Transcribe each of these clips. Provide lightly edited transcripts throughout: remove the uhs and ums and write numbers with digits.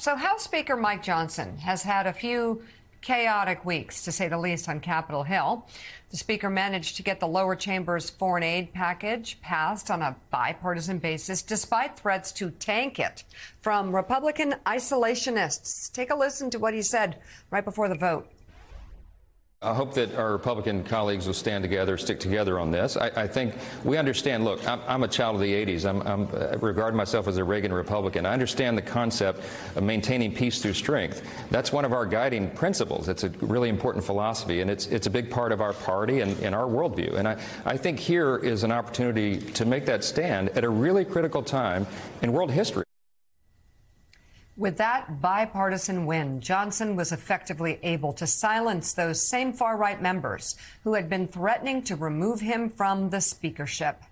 So House Speaker Mike Johnson has had a few chaotic weeks, to say the least, on Capitol Hill. The Speaker managed to get the lower chamber's foreign aid package passed on a bipartisan basis, despite threats to tank it from Republican isolationists. Take a listen to what he said right before the vote. I hope that our Republican colleagues will stand together, stick together on this. I think we understand, look, I'm a child of the 80s. I regard myself as a Reagan Republican. I understand the concept of maintaining peace through strength. That's one of our guiding principles. It's a really important philosophy, and it's a big part of our party and our worldview. And I think here is an opportunity to make that stand at a really critical time in world history. With that bipartisan win, Johnson was effectively able to silence those same far-right members who had been threatening to remove him from the speakership.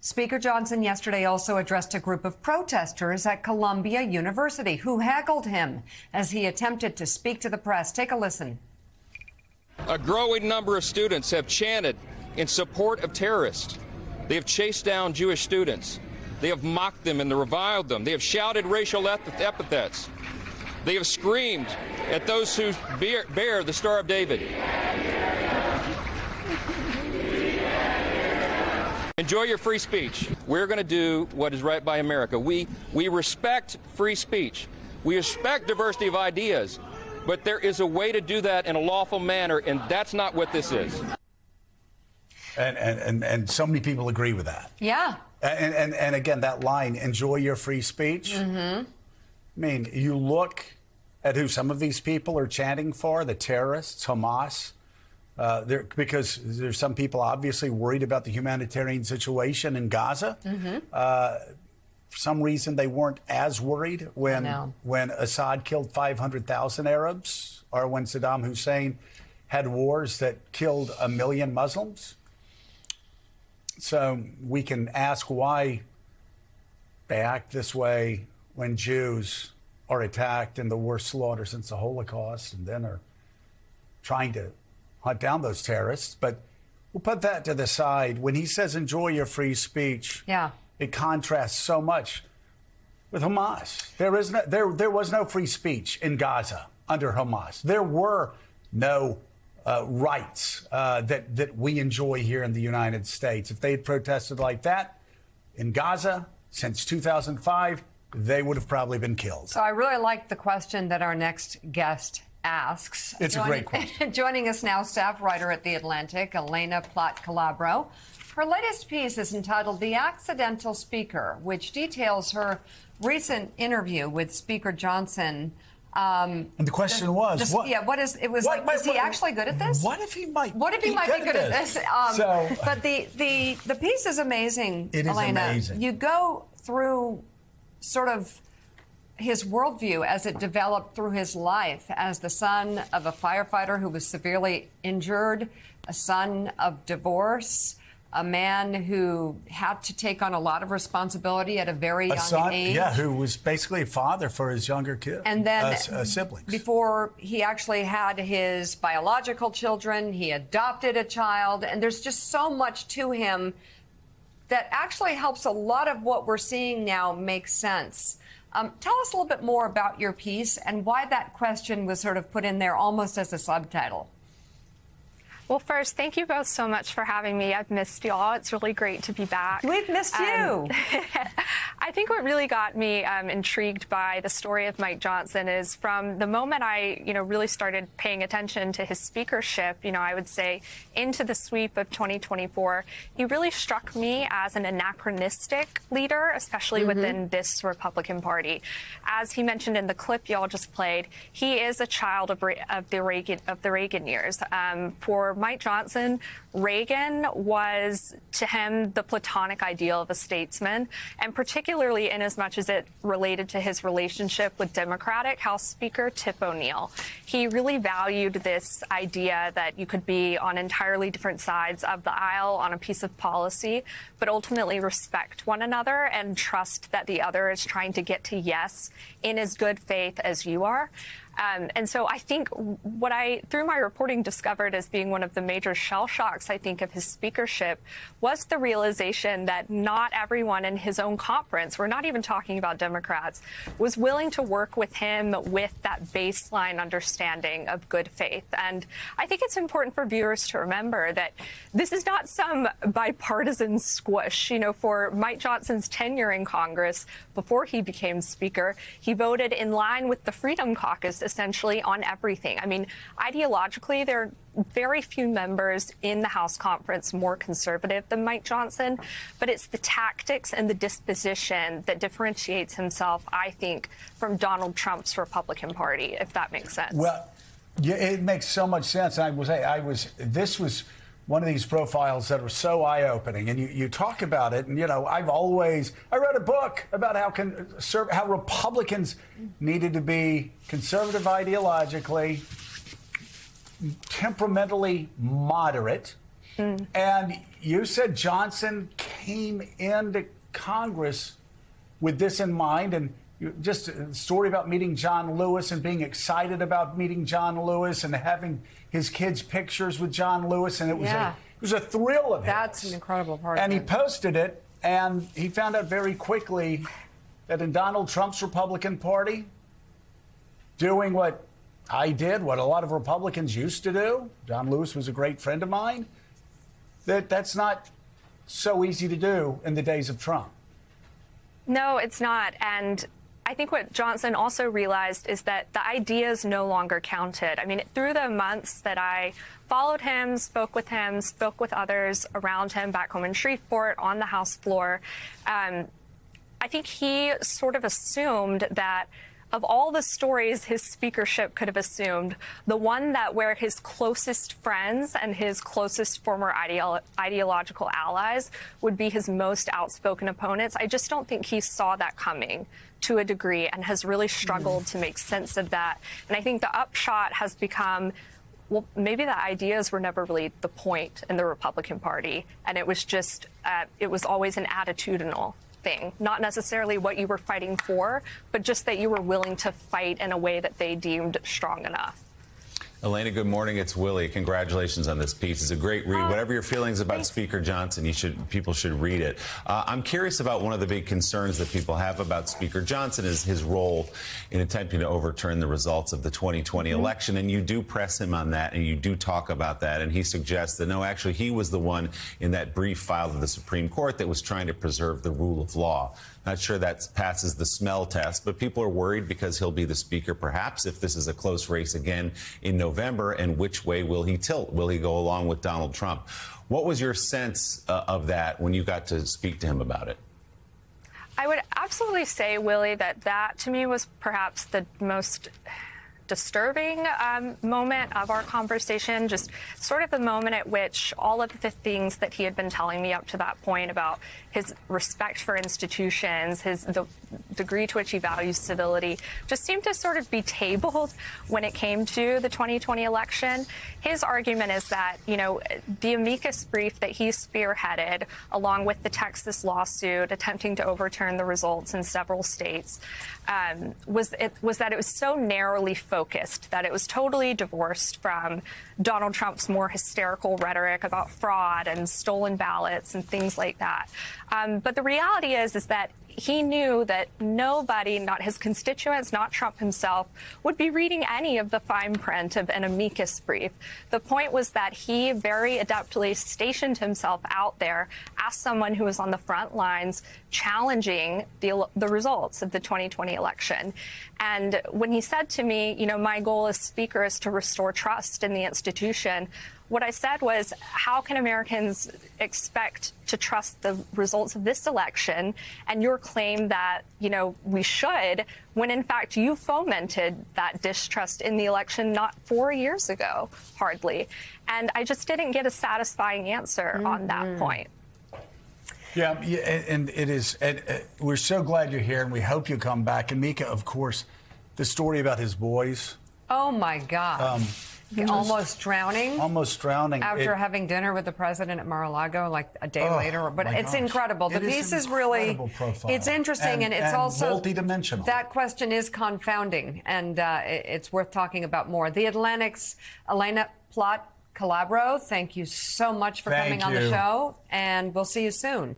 Speaker Johnson yesterday also addressed a group of protesters at Columbia University who heckled him as he attempted to speak to the press. Take a listen. A growing number of students have chanted in support of terrorists. They have chased down Jewish students. They have mocked them and reviled them. They have shouted racial epithets. They have screamed at those who bear the Star of David. Enjoy your free speech. We're going to do what is right by America. We respect free speech. We respect diversity of ideas. But there is a way to do that in a lawful manner, and that's not what this is. And so many people agree with that. Yeah. And again, that line, enjoy your free speech. I mean, you look at who some of these people are chanting for, the terrorists, Hamas, because there's some people obviously worried about the humanitarian situation in Gaza. For some reason, they weren't as worried when Assad killed 500,000 Arabs or when Saddam Hussein had wars that killed 1 million Muslims. So we can ask why they act this way when Jews are attacked in the worst slaughter since the Holocaust and then are trying to hunt down those terrorists. But we'll put that to the side. When he says enjoy your free speech, it contrasts so much with Hamas. There was no free speech in Gaza under Hamas. There were no rights that we enjoy here in the United States. If they had protested like that in Gaza since 2005, they would have probably been killed. So I really like the question that our next guest asks. It's a great question. Joining us now, staff writer at The Atlantic, Elaina Plott Calabro. Her latest piece is entitled The Accidental Speaker, which details her recent interview with Speaker Johnson. And the question was, is he actually good at this? What if he might? What if he might be good at this? But the piece is amazing. It is Elaina. amazing. You go through sort of his worldview as it developed through his life as the son of a firefighter who was severely injured, a son of divorce, a man who had to take on a lot of responsibility at a very young age. Yeah, who was basically a father for his younger kids. And then siblings. Before he actually had his biological children, he adopted a child. And there's just so much to him that actually helps a lot of what we're seeing now make sense. Tell us a little bit more about your piece and why that question was sort of put in there almost as a subtitle. Well, first, thank you both so much for having me. I've missed y'all. It's really great to be back. We've missed you. I think what really got me intrigued by the story of Mike Johnson is from the moment I, really started paying attention to his speakership, I would say into the sweep of 2024, he really struck me as an anachronistic leader, especially within this Republican Party. As he mentioned in the clip y'all just played, he is a child of the Reagan years. For Mike Johnson, Reagan was to him the platonic ideal of a statesman, and particularly in as much as it related to his relationship with Democratic House Speaker Tip O'Neill. He really valued this idea that you could be on entirely different sides of the aisle on a piece of policy, but ultimately respect one another and trust that the other is trying to get to yes in as good faith as you are. And so I think what I, through my reporting, discovered as being one of the major shell shocks, I think, of his speakership was the realization that not everyone in his own conference, we're not even talking about Democrats, was willing to work with him with that baseline understanding of good faith. And I think it's important for viewers to remember that this is not some bipartisan squish. You know, for Mike Johnson's tenure in Congress, before he became Speaker, he voted in line with the Freedom Caucus essentially on everything. I mean, ideologically, there are very few members in the House conference more conservative than Mike Johnson, but it's the tactics and the disposition that differentiates himself, I think, from Donald Trump's Republican Party, if that makes sense. Well, yeah, it makes so much sense. This was one of these profiles that are so eye-opening, and you talk about it, and, you know, I wrote a book about how Republicans needed to be conservative ideologically, temperamentally moderate, and you said Johnson came into Congress with this in mind, and just a story about meeting John Lewis and being excited about meeting John Lewis and having his kids' pictures with John Lewis, and it was a thrill of his. That's an incredible part. And he posted it, and he found out very quickly that in Donald Trump's Republican Party, doing what I did, what a lot of Republicans used to do, John Lewis was a great friend of mine, that's not so easy to do in the days of Trump. No, it's not. And I think what Johnson also realized is that the ideas no longer counted. I mean, through the months that I followed him, spoke with others around him back home in Shreveport on the House floor, I think he sort of assumed that of all the stories his speakership could have assumed, the one that where his closest friends and his closest former ideological allies would be his most outspoken opponents, I just don't think he saw that coming to a degree and has really struggled to make sense of that. And I think the upshot has become, well, maybe the ideas were never really the point in the Republican Party, and it was just, it was always an attitudinal thing, not necessarily what you were fighting for, but just that you were willing to fight in a way that they deemed strong enough. Elaina, good morning. It's Willie. Congratulations on this piece. It's a great read. Whatever your feelings about Thanks. Speaker Johnson, people should read it. I'm curious about one of the big concerns that people have about Speaker Johnson is his role in attempting to overturn the results of the 2020 election. And you do press him on that, and you do talk about that. And he suggests that, no, actually, he was the one in that brief filed to the Supreme Court that was trying to preserve the rule of law. Not sure that passes the smell test, but people are worried because he'll be the speaker, perhaps, if this is a close race again in November. And which way will he tilt? Will he go along with Donald Trump? What was your sense of that when you got to speak to him about it? I would absolutely say, Willie, that to me was perhaps the most disturbing moment of our conversation, just sort of the moment at which all of the things that he had been telling me up to that point about his respect for institutions, the degree to which he values civility, just seemed to sort of be tabled when it came to the 2020 election. His argument is that, you know, the amicus brief that he spearheaded, along with the Texas lawsuit attempting to overturn the results in several states, was that it was so narrowly focused that it was totally divorced from Donald Trump's more hysterical rhetoric about fraud and stolen ballots and things like that. But the reality is that he knew that nobody, not his constituents, not Trump himself, would be reading any of the fine print of an amicus brief. The point was that he very adeptly stationed himself out there as someone who was on the front lines challenging the results of the 2020 election. And when he said to me, you know, my goal as speaker is to restore trust in the institution, what I said was, how can Americans expect to trust the results of this election and your claim that, you know, we should, when in fact you fomented that distrust in the election not 4 years ago, hardly. And I just didn't get a satisfying answer on that point. Yeah, and it is. And we're so glad you're here, and we hope you come back. And Mika, of course, the story about his boys. Oh, my God. Almost drowning. Almost drowning. After having dinner with the president at Mar-a-Lago, like a day later. But it's gosh. incredible. The piece is really, profile. it's interesting, and it's also multidimensional. That question is confounding, and it's worth talking about more. The Atlantic's Elaina, Plott, Calabro, thank you so much for coming on the show, and we'll see you soon.